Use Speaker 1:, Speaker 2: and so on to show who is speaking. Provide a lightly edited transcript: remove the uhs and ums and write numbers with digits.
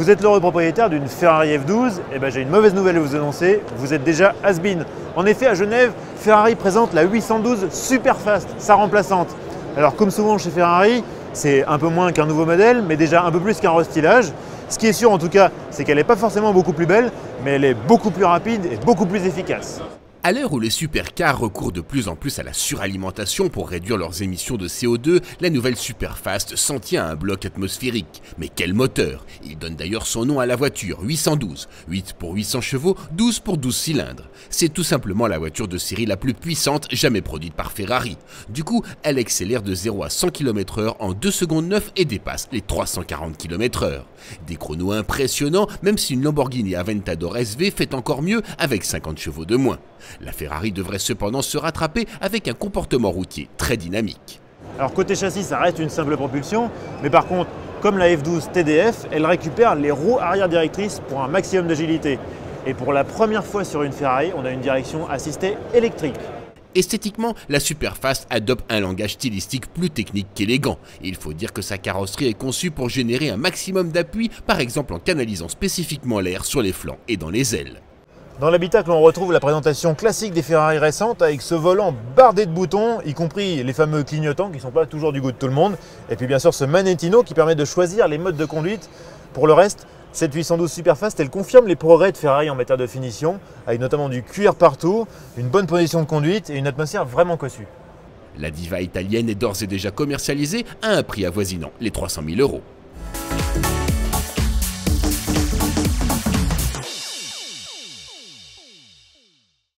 Speaker 1: Vous êtes l'heureux propriétaire d'une Ferrari F12, et ben j'ai une mauvaise nouvelle à vous annoncer, vous êtes déjà has-been. En effet, à Genève, Ferrari présente la 812 Superfast, sa remplaçante. Alors comme souvent chez Ferrari, c'est un peu moins qu'un nouveau modèle, mais déjà un peu plus qu'un restylage. Ce qui est sûr en tout cas, c'est qu'elle n'est pas forcément beaucoup plus belle, mais elle est beaucoup plus rapide et beaucoup plus efficace.
Speaker 2: À l'heure où les supercars recourent de plus en plus à la suralimentation pour réduire leurs émissions de CO2, la nouvelle Superfast s'en tient à un bloc atmosphérique. Mais quel moteur! Il donne d'ailleurs son nom à la voiture, 812. 8 pour 800 chevaux, 12 pour 12 cylindres. C'est tout simplement la voiture de série la plus puissante jamais produite par Ferrari. Du coup, elle accélère de 0 à 100 km/h en 2 secondes 9 et dépasse les 340 km/h. Des chronos impressionnants, même si une Lamborghini Aventador SV fait encore mieux avec 50 chevaux de moins. La Ferrari devrait cependant se rattraper avec un comportement routier très dynamique.
Speaker 1: Alors côté châssis, ça reste une simple propulsion, mais par contre, comme la F12 TDF, elle récupère les roues arrière directrices pour un maximum d'agilité. Et pour la première fois sur une Ferrari, on a une direction assistée électrique.
Speaker 2: Esthétiquement, la Superfast adopte un langage stylistique plus technique qu'élégant. Il faut dire que sa carrosserie est conçue pour générer un maximum d'appui, par exemple en canalisant spécifiquement l'air sur les flancs et dans les ailes.
Speaker 1: Dans l'habitacle, on retrouve la présentation classique des Ferrari récentes avec ce volant bardé de boutons, y compris les fameux clignotants qui ne sont pas toujours du goût de tout le monde. Et puis bien sûr ce Manettino qui permet de choisir les modes de conduite. Pour le reste, cette 812 Superfast, elle confirme les progrès de Ferrari en matière de finition, avec notamment du cuir partout, une bonne position de conduite et une atmosphère vraiment cossue.
Speaker 2: La diva italienne est d'ores et déjà commercialisée à un prix avoisinant les 300 000 €.